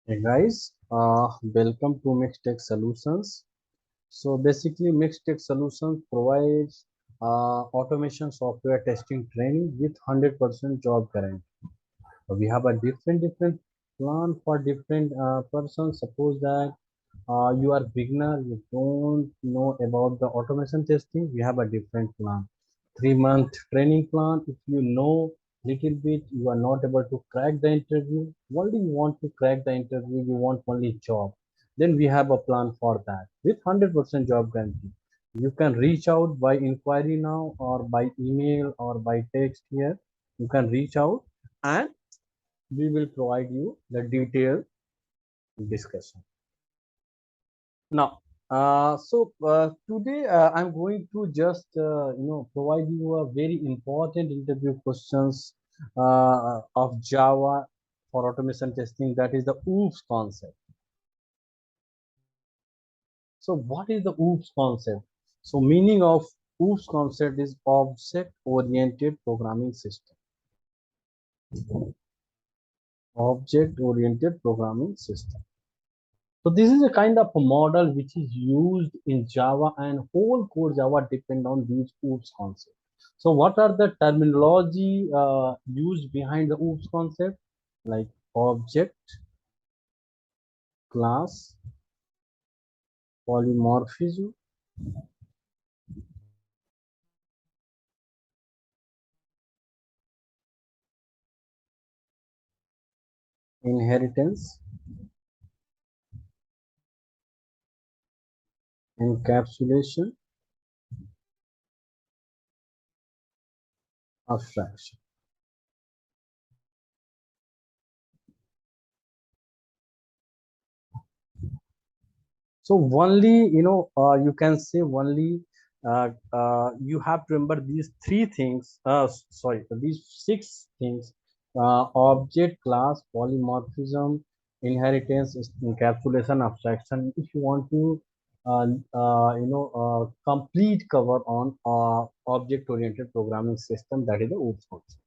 Hey guys, welcome to Mixtech Solutions. So basically, Mixtech Solutions provides automation software testing training with 100% job guarantee. We have a different plan for different persons. Suppose that you are beginner, you don't know about the automation testing. We have a different plan. 3 month training plan. If you know little bit, you are not able to crack the interview. Only you want to crack the interview, you want only job. Then we have a plan for that with 100% job guarantee. You can reach out by inquiry now or by email or by text here. You can reach out and we will provide you the detailed discussion. Now, today I'm going to just provide you a very important interview questions of Java for automation testing. That is the OOPS concept. So, what is the OOPS concept? So, meaning of OOPS concept is object-oriented programming system. Object-oriented programming system. So this is a kind of a model which is used in Java, and whole core Java depend on these OOPS concept. So what are the terminology used behind the OOPS concept? Like object, class, polymorphism, inheritance, encapsulation, abstraction. So only, you can say only you have to remember these three things. Sorry, these six things: object, class, polymorphism, inheritance, encapsulation, abstraction. If you want to, complete cover on object-oriented programming system, that is the OOPS concept.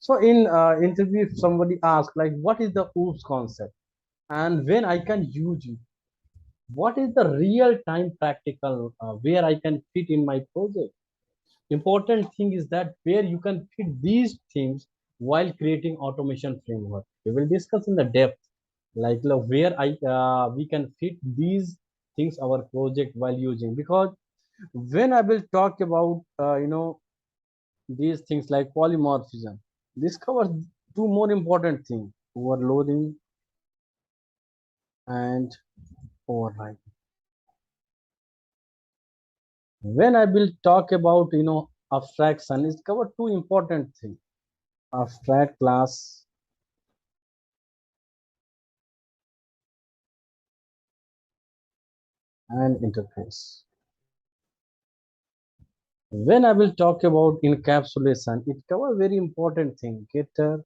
So in interview, if somebody asks like, what is the OOPS concept, and when I can use it, what is the real time practical where I can fit in my project. Important thing is that where you can fit these things while creating automation framework. We will discuss in the depth, like where I we can fit these things our project while using, because when I will talk about these things like polymorphism, this covers two more important things: overloading and override. When I will talk about abstraction, it's covered two important things: abstract class and interface. When I will talk about encapsulation, it covers very important thing: getter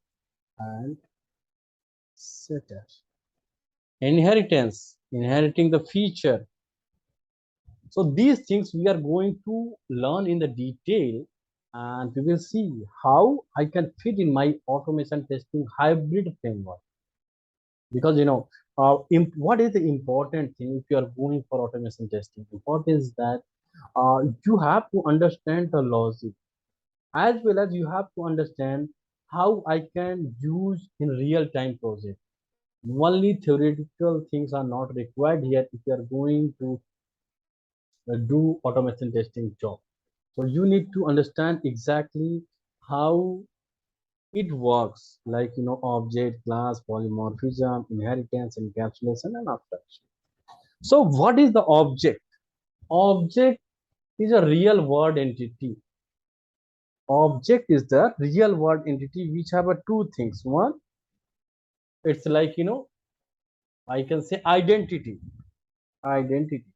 and setter. Inheritance, inheriting the feature. So these things we are going to learn in the detail, and we will see how I can fit in my automation testing hybrid framework. Because what is the important thing if you are going for automation testing? Important is that you have to understand the logic, as well as you have to understand how I can use in real time project. Only theoretical things are not required here if you are going to do automation testing job. So you need to understand exactly how it works, like object, class, polymorphism, inheritance, encapsulation, and abstraction. So what is the object? Object is a real world entity. Object is the real world entity which have a two things. One, it's like I can say identity. Identity.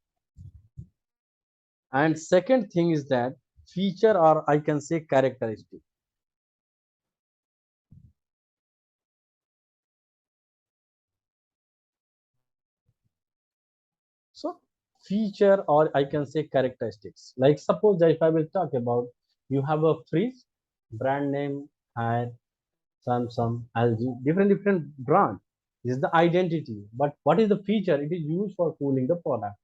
And second thing is that feature, or I can say characteristic. So feature, or I can say characteristics. Like suppose that if I will talk about, you have a fridge, brand name, and Samsung, LG, different brand. This is the identity. But what is the feature? It is used for pulling the product,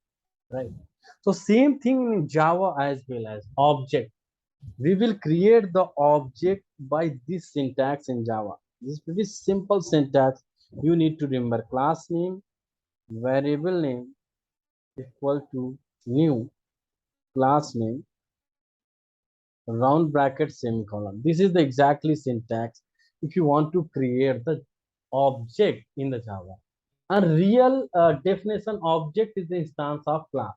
right? So same thing in Java as well as object. We will create the object by this syntax in Java. This is pretty simple syntax. You need to remember class name, variable name equal to new class name, round bracket semicolon. This is the exactly syntax if you want to create the object in the Java. A real definition object is the instance of class.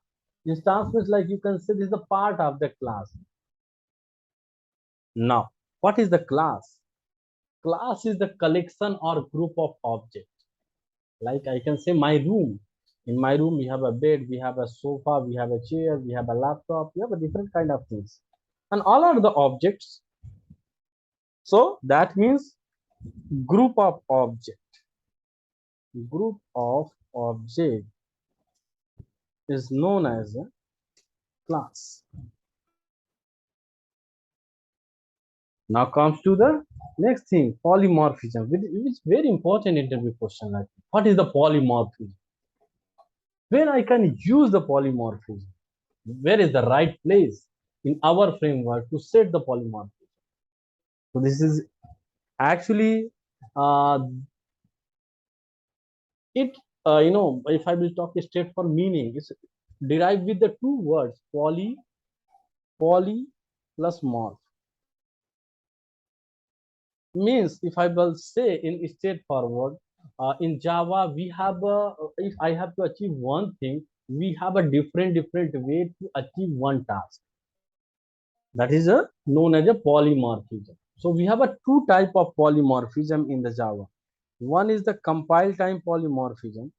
Instance means like you can say this is a part of the class. Now, what is the class? Class is the collection or group of objects. Like I can say my room. In my room, we have a bed, we have a sofa, we have a chair, we have a laptop, we have a different kind of things. And all are the objects. So that means group of object. Group of object is known as a class. Now comes to the next thing, polymorphism, which is very important interview question. Like, what is the polymorphism? When I can use the polymorphism? Where is the right place in our framework to set the polymorphism? So this is actually uh, it. If I will talk straight for meaning, it's derived with the two words poly plus morph. Means if I will say in straightforward, in Java we have a, if I have to achieve one thing, we have a different way to achieve one task. That is a known as a polymorphism. So we have a two type of polymorphism in the Java. One is the compile time polymorphism,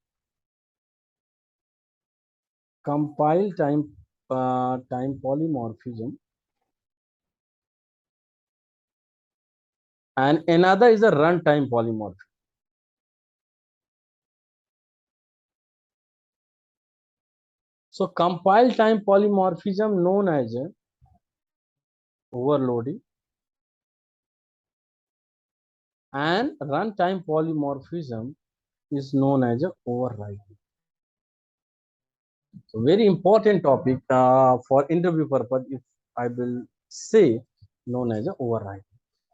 and another is a runtime polymorphism. So compile time polymorphism known as overloading, and runtime polymorphism is known as a overriding. So very important topic for interview purpose, if I will say, known as a overriding.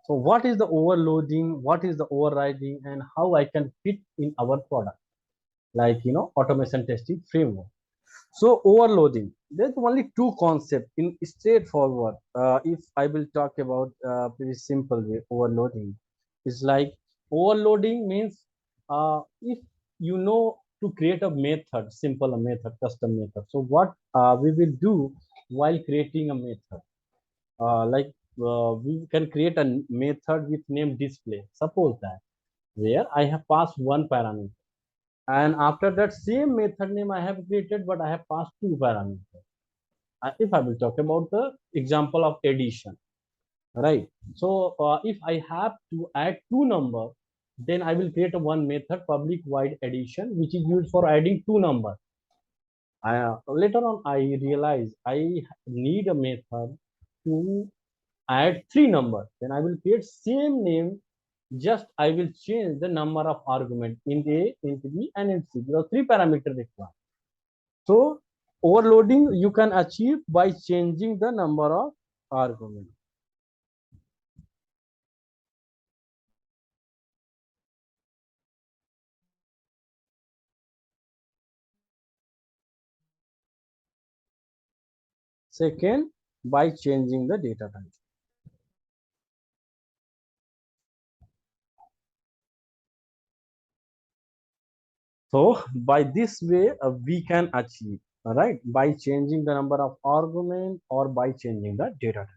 So what is the overloading, what is the overriding, and how I can fit in our product, like automation testing framework. So overloading, there's only two concepts in straightforward. If I will talk about pretty simple way, overloading is like overloading means if you know to create a method, simple a method, custom method. So what we will do while creating a method, we can create a method with name display. Suppose that where I have passed one parameter, and after that same method name I have created, but I have passed two parameters. If I will talk about the example of addition, right? So if I have to add two numbers, then I will create a one method public void addition, which is used for adding two numbers. Later on, I realize I need a method to add three numbers. Then I will create same name, just I will change the number of argument in A, into B, and in C, because three parameters required. So overloading you can achieve by changing the number of arguments. Second, by changing the data type. So by this way, we can achieve, right, by changing the number of argument or by changing the data type.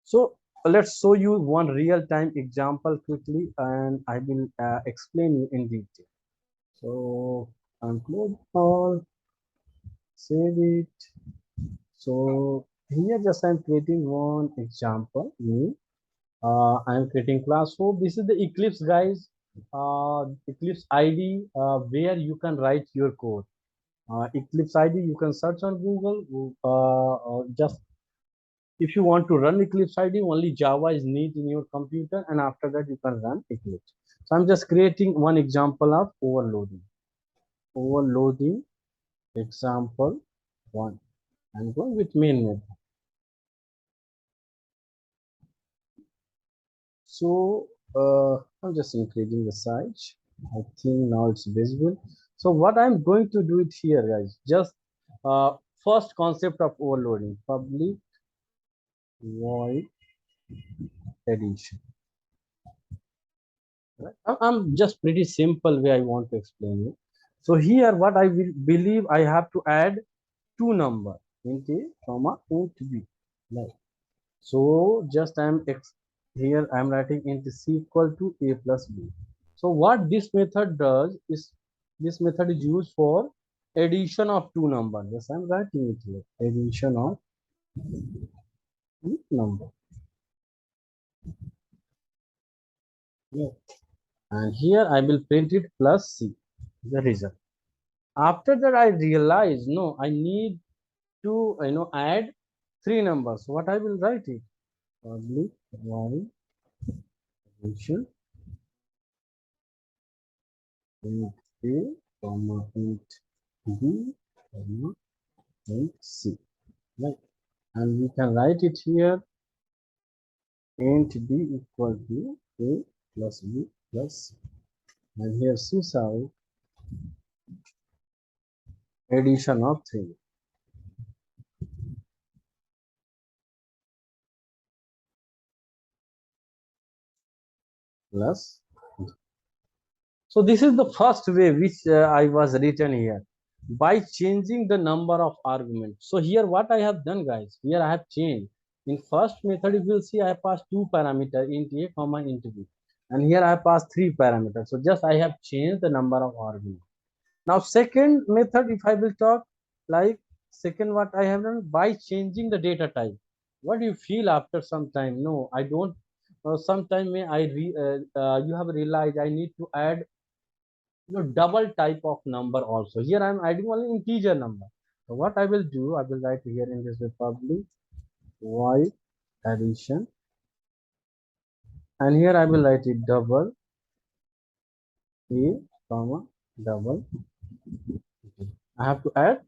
So let's show you one real-time example quickly, and I will explain you in detail. So unclose all, save it. So here just I'm creating one example. I'm creating class. So this is the Eclipse, guys. Eclipse ID, where you can write your code. Eclipse ID, you can search on Google. Just if you want to run Eclipse ID, only Java is needed in your computer, and after that you can run Eclipse. So I'm just creating one example of overloading. Overloading example one. I'm going with main method. So I'm just increasing the size. I think now it's visible. So what I'm going to do it here, guys, just uh, first concept of overloading, public void addition. Right? I'm just pretty simple way I want to explain it. So here what I will believe I have to add two number int a comma int b. Right. So just here I'm writing int c equal to a plus b. So what this method does is this method is used for addition of two numbers. Yes, I'm writing it here. Addition of two number. Yeah. And here I will print it plus c, the result. After that I realize no, I need to add three numbers. What I will write it? Public void addition int a comma int b comma int c. Right. And we can write it here int b equal to a plus b plus c. And here c out addition of 3 plus. So this is the first way which I was written here by changing the number of arguments. So here what I have done, guys, here I have changed. In first method you will see I passed two parameters int a comma int b, and here I passed three parameters. So just I have changed the number of arguments. Now second method, if I will talk like second, what I have done by changing the data type. What do you feel after some time? No, I don't. Sometime may you have realized I need to add double type of number also. Here I am adding only integer number. So what I will do, I will write here in this public void addition, and here I will write it double a comma double. I have to add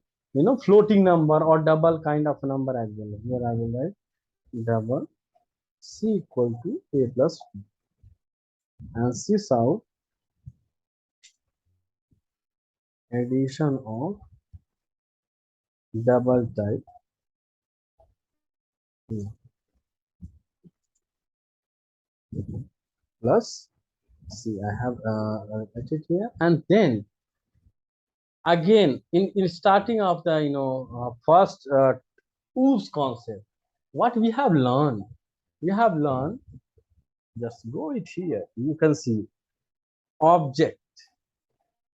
floating number or double kind of number as well. Here I will write double c equal to a plus b, and this out addition of double type plus c. I have write it here, and then again in starting of the first oops concept, what we have learned, just go it here, you can see object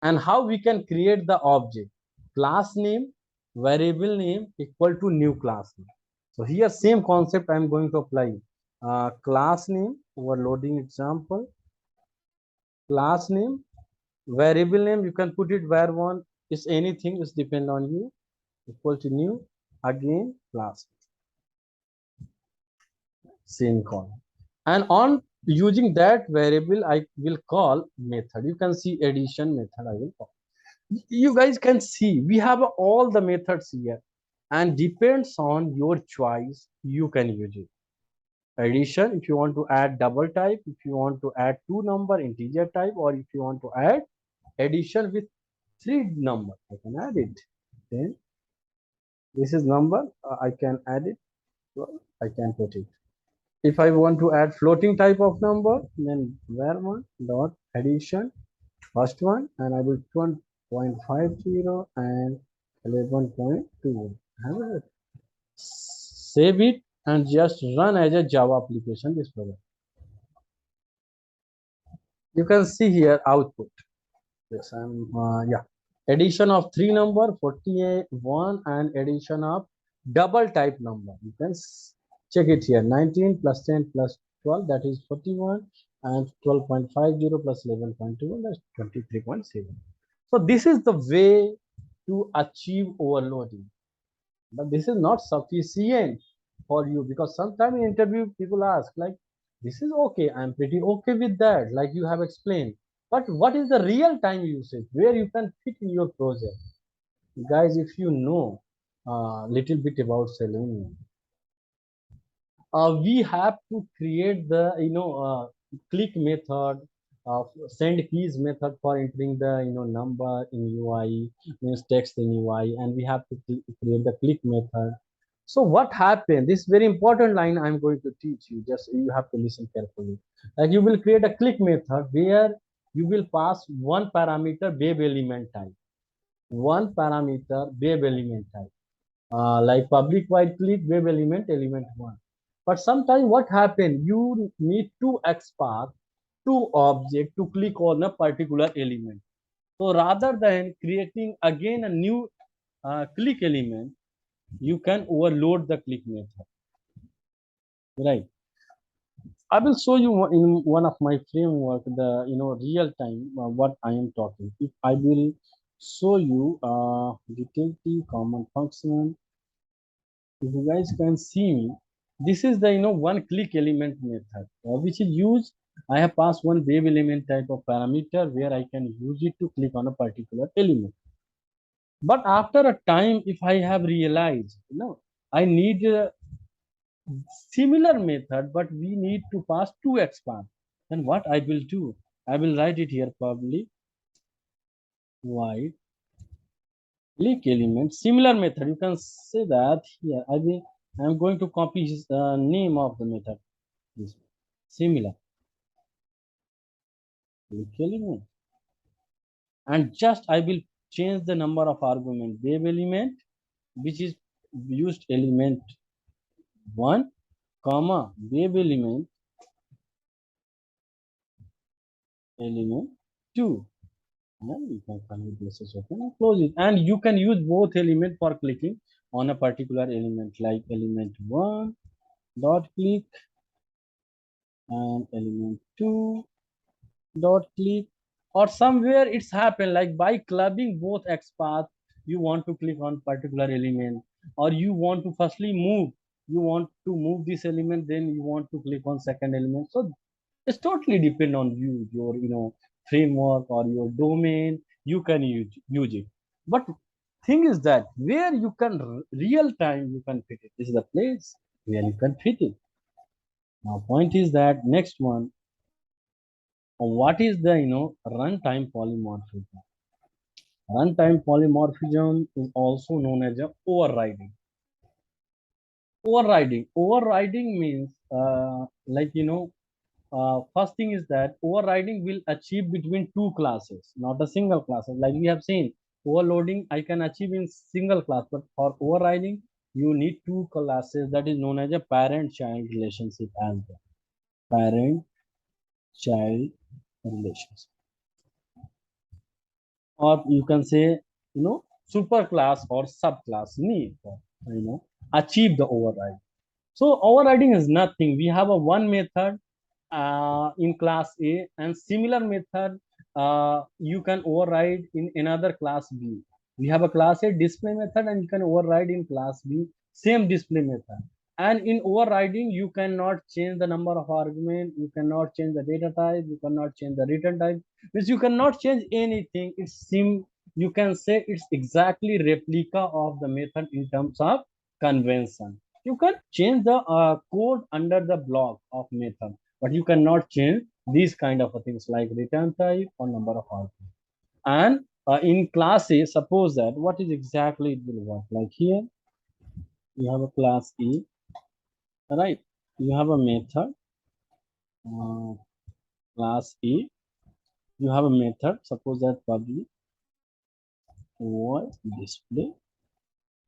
and how we can create the object. Class name, variable name equal to new class name. So here same concept I'm going to apply. Class name, overloading example, class name, variable name, you can put it where one is, anything is depend on you, equal to new, again class, same call. And on using that variable I will call method. You can see addition method I will call. You guys can see we have all the methods here, and depends on your choice you can use it. Addition, if you want to add double type, if you want to add two number integer type, or if you want to add addition with three number, I can add it. Then this is number, I can add it, so I can put it. If I want to add floating type of number, then var one dot addition first one, and I will 1.50 and 11.2. Save it and just run as a Java application this program. You can see here output. Yes, yeah. Addition of three number 41 and addition of double type number. You can check it here. 19 plus 10 plus 12, that is 41, and 12.50 plus 11.21, that's 23.7. So this is the way to achieve overloading. But this is not sufficient for you, because sometimes in interview people ask like, This is okay. I'm pretty okay with that, like you have explained. But what is the real time usage where you can fit in your project? Guys, if you know a little bit about Selenium, we have to create the click method, send keys method for entering the number in UI, means text in UI, and we have to create the click method. So what happened, this very important line I'm going to teach you, just you have to listen carefully. Like you will create a click method where you will pass one parameter babe element type, one parameter babe element type, like public void click web element element one. But sometimes what happen, you need to export two object to click on a particular element. So rather than creating again a new click element, you can overload the click method, right? I will show you in one of my framework the real time what I am talking. If I will show you utility common function, if you guys can see me, this is the one click element method which is used. I have passed one wave element type of parameter where I can use it to click on a particular element. But after a time, if I have realized I need a similar method, but we need to pass two expand, then what I will do, I will write it here public void click element similar method. You can say that here I'm going to copy his name of the method, this similar click element, and just I will change the number of argument wave element which is used element 1 comma wave element 2, and you can find this is open and close it, and you can use both element for clicking on a particular element, like element 1 dot click and element 2 dot click, or somewhere it's happened like by clubbing both XPath, you want to click on particular element, or you want to firstly move, you want to move this element, then you want to click on second element. So it's totally depend on you, your framework or your domain, you can use it. But thing is that where you can real time you can fit it, this is the place where you can fit it. Now point is that next one, what is the runtime polymorphism? Runtime polymorphism is also known as a overriding. Overriding means like first thing is that overriding will achieve between two classes, not a single class. Like we have seen, overloading I can achieve in single class, but for overriding you need two classes, that is known as a parent-child relationship as the parent-child relationship, or you can say super class or subclass need for achieve the override. So overriding is nothing. We have a one method in class A, and similar method you can override in another class B. We have a class A display method, and you can override in class B same display method. And in overriding, you cannot change the number of argument, you cannot change the data type, you cannot change the return type, which you cannot change anything. You can say it's exactly replica of the method in terms of convention. You can change the code under the block of method, but you cannot change these kind of things like return type or number of arguments. And in class A, suppose that what is exactly it will work. Like here, you have a class E, right? You have a method, uh, class E. You have a method. Suppose that public void display.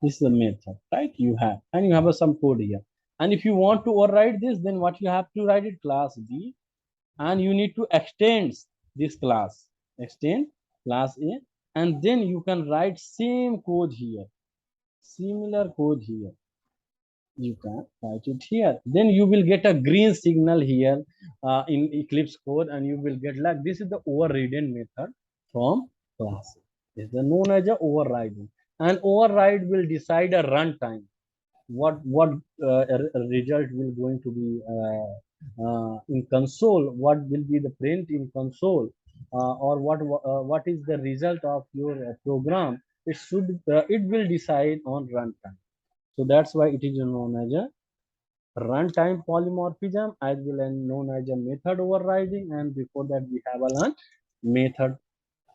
This is the method, right? You have, and you have some code here. And if you want to override this, then what you have to write it class B, and you need to extend this class, extend class A, and then you can write same code here, similar code here, you can write it here. Then you will get a green signal here in Eclipse code, and you will get like this is the overridden method from class. This is known as a overriding, and override will decide a runtime. What result will going to be in console, what will be the print in console, or what is the result of your program. It will decide on runtime. So that's why it is known as a runtime polymorphism, as well as known as a method overriding. And before that we have learned method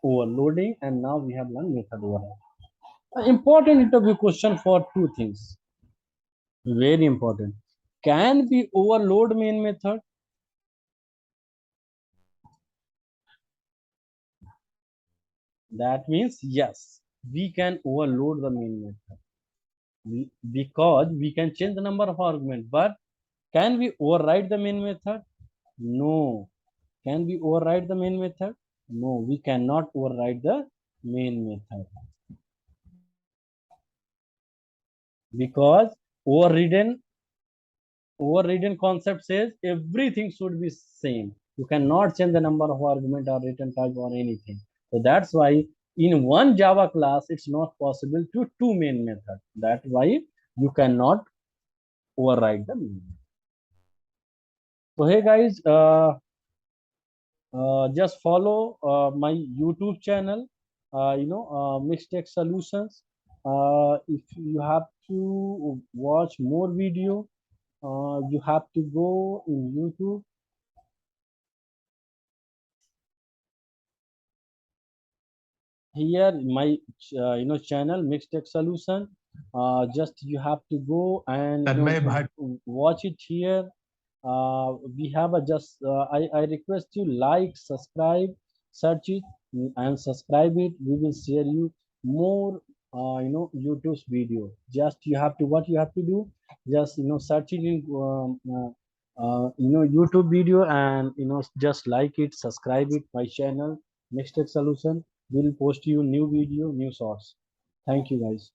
overloading, and now we have learned method overriding. An important interview question for two things, very important. Can we overload main method? That means yes, we can overload the main method, because we can change the number of arguments. But can we override the main method? No. Can we override the main method? No, we cannot override the main method, because overridden overridden concept says everything should be same. You cannot change the number of argument or return type or anything. So that's why in one Java class it's not possible to two main method. That's why you cannot override the main method. So hey guys, just follow my YouTube channel, Mixtech Solutions. If you have to watch more video, you have to go in YouTube. Here my channel Mixtech Solution. Just you have to go and watch it here. We have a just I request you like, subscribe, search it, and subscribe it. We will share you more YouTube's video. Just you have to, what you have to do, just search it in YouTube video, and just like it, subscribe it, my channel Mixtech Solution will post you new video, new source. Thank you guys.